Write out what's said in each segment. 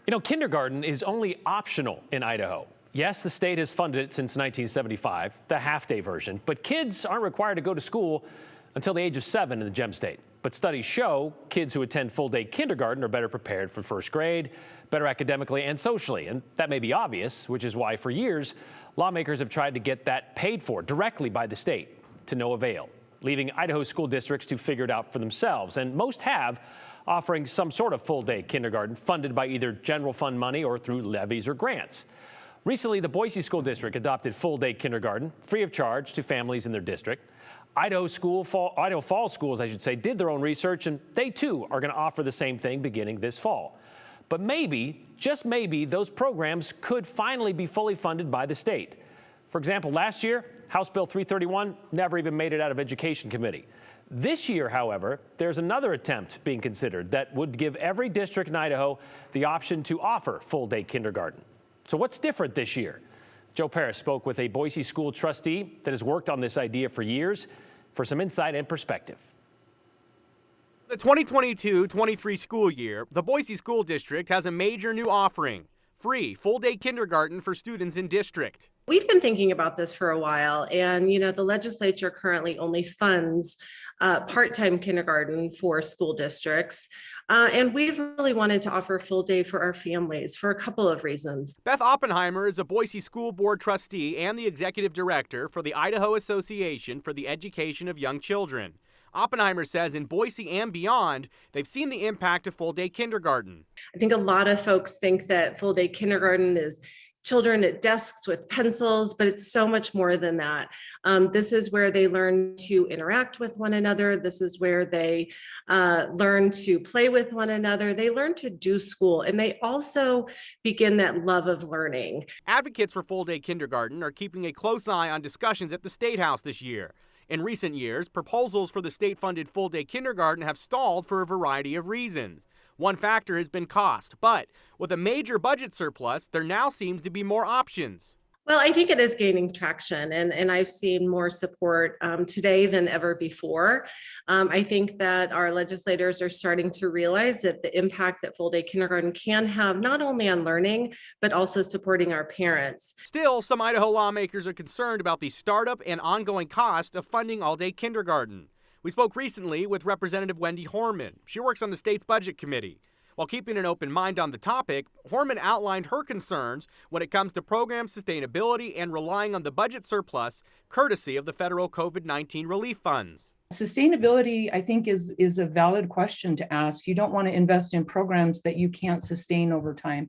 You know, kindergarten is only optional in Idaho. Yes, the state has funded it since 1975, the half-day version, but kids aren't required to go to school until the age of 7 in the Gem State. But studies show kids who attend full-day kindergarten are better prepared for first grade, better academically and socially. And that may be obvious, which is why for years, lawmakers have tried to get that paid for directly by the state, to no avail, leaving Idaho school districts to figure it out for themselves. And most have, offering some sort of full-day kindergarten funded by either general fund money or through levies or grants. Recently, the Boise School District adopted full-day kindergarten, free of charge to families in their district. Idaho Falls Schools, I should say, did their own research, and they too are going to offer the same thing beginning this fall. But maybe, just maybe, those programs could finally be fully funded by the state. For example, last year, House Bill 331 never even made it out of Education Committee. This year, however, there's another attempt being considered that would give every district in Idaho the option to offer full-day kindergarten. So what's different this year? Joe Paris spoke with a Boise school trustee that has worked on this idea for years for some insight and perspective. The 2022-23 school year, the Boise School District has a major new offering: free full-day kindergarten for students in district. We've been thinking about this for a while, and the legislature currently only funds part-time kindergarten for school districts. And we've really wanted to offer a full day for our families for a couple of reasons. Beth Oppenheimer is a Boise School Board trustee and the executive director for the Idaho Association for the Education of Young Children. Oppenheimer says in Boise and beyond, they've seen the impact of full-day kindergarten. I think a lot of folks think that full-day kindergarten is children at desks with pencils, but it's so much more than that. This is where they learn to interact with one another. This is where they learn to play with one another. They learn to do school, and they also begin that love of learning. Advocates for full-day kindergarten are keeping a close eye on discussions at the State House this year. In recent years, proposals for the state-funded full-day kindergarten have stalled for a variety of reasons. One factor has been cost, but with a major budget surplus, there now seems to be more options. Well, I think it is gaining traction, and I've seen more support today than ever before. I think that our legislators are starting to realize that the impact that full-day kindergarten can have not only on learning, but also supporting our parents. Still, some Idaho lawmakers are concerned about the startup and ongoing cost of funding all-day kindergarten. We spoke recently with Representative Wendy Horman. She works on the state's budget committee. While keeping an open mind on the topic, Horman outlined her concerns when it comes to program sustainability and relying on the budget surplus, courtesy of the federal COVID-19 relief funds. Sustainability, I think, is a valid question to ask. You don't want to invest in programs that you can't sustain over time.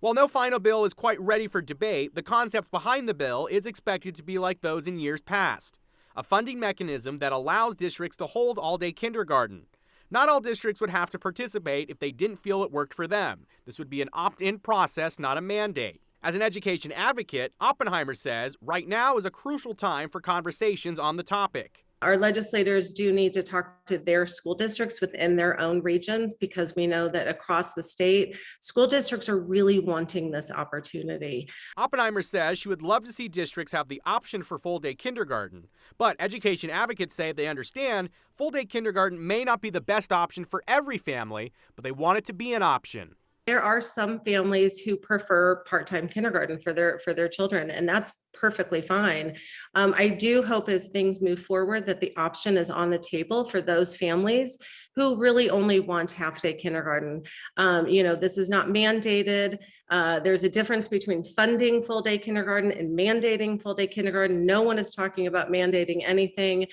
While no final bill is quite ready for debate, the concept behind the bill is expected to be like those in years past: a funding mechanism that allows districts to hold all-day kindergarten. Not all districts would have to participate if they didn't feel it worked for them. This would be an opt-in process, not a mandate. As an education advocate, Oppenheimer says right now is a crucial time for conversations on the topic. Our legislators do need to talk to their school districts within their own regions, because we know that across the state, school districts are really wanting this opportunity. Oppenheimer says she would love to see districts have the option for full-day kindergarten, but education advocates say they understand full-day kindergarten may not be the best option for every family, but they want it to be an option. There are some families who prefer part-time kindergarten for their children, and that's perfectly fine. I do hope as things move forward that the option is on the table for those families who really only want half-day kindergarten. This is not mandated. There's a difference between funding full-day kindergarten and mandating full-day kindergarten. No one is talking about mandating anything.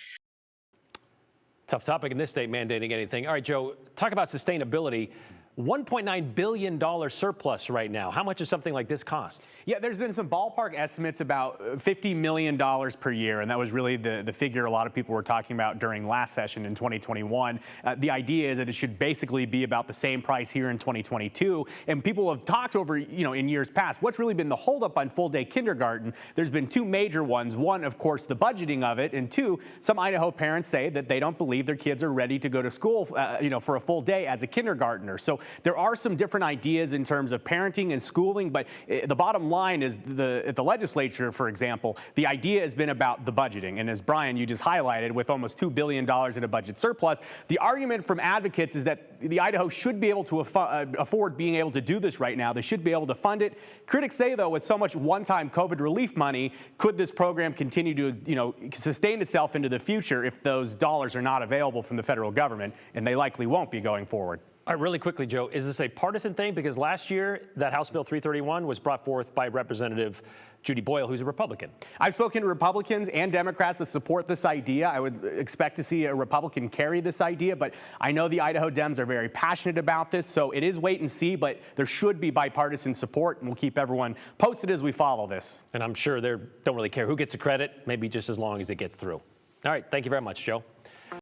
Tough topic in this state, mandating anything. All right, Joe, talk about sustainability. $1.9 billion surplus right now. How much does something like this cost? Yeah, there's been some ballpark estimates about $50 million per year, and that was really the figure a lot of people were talking about during last session in 2021. The idea is that it should basically be about the same price here in 2022, and people have talked over, in years past, what's really been the holdup on full-day kindergarten. There's been two major ones. One, of course, the budgeting of it, and two, some Idaho parents say that they don't believe their kids are ready to go to school, for a full day as a kindergartner. So there are some different ideas in terms of parenting and schooling, but the bottom line is at the legislature, for example, the idea has been about the budgeting. And as Brian, you just highlighted, with almost $2 billion in a budget surplus, the argument from advocates is that the Idaho should be able to afford being able to do this right now. They should be able to fund it. Critics say, though, with so much one-time COVID relief money, could this program continue to, sustain itself into the future if those dollars are not available from the federal government? And they likely won't be going forward. All right, really quickly, Joe, is this a partisan thing? Because last year, that House Bill 331 was brought forth by Representative Judy Boyle, who's a Republican. I've spoken to Republicans and Democrats that support this idea. I would expect to see a Republican carry this idea, but I know the Idaho Dems are very passionate about this, so it is wait and see, but there should be bipartisan support, and we'll keep everyone posted as we follow this. And I'm sure they don't really care who gets the credit, maybe just as long as it gets through. All right, thank you very much, Joe.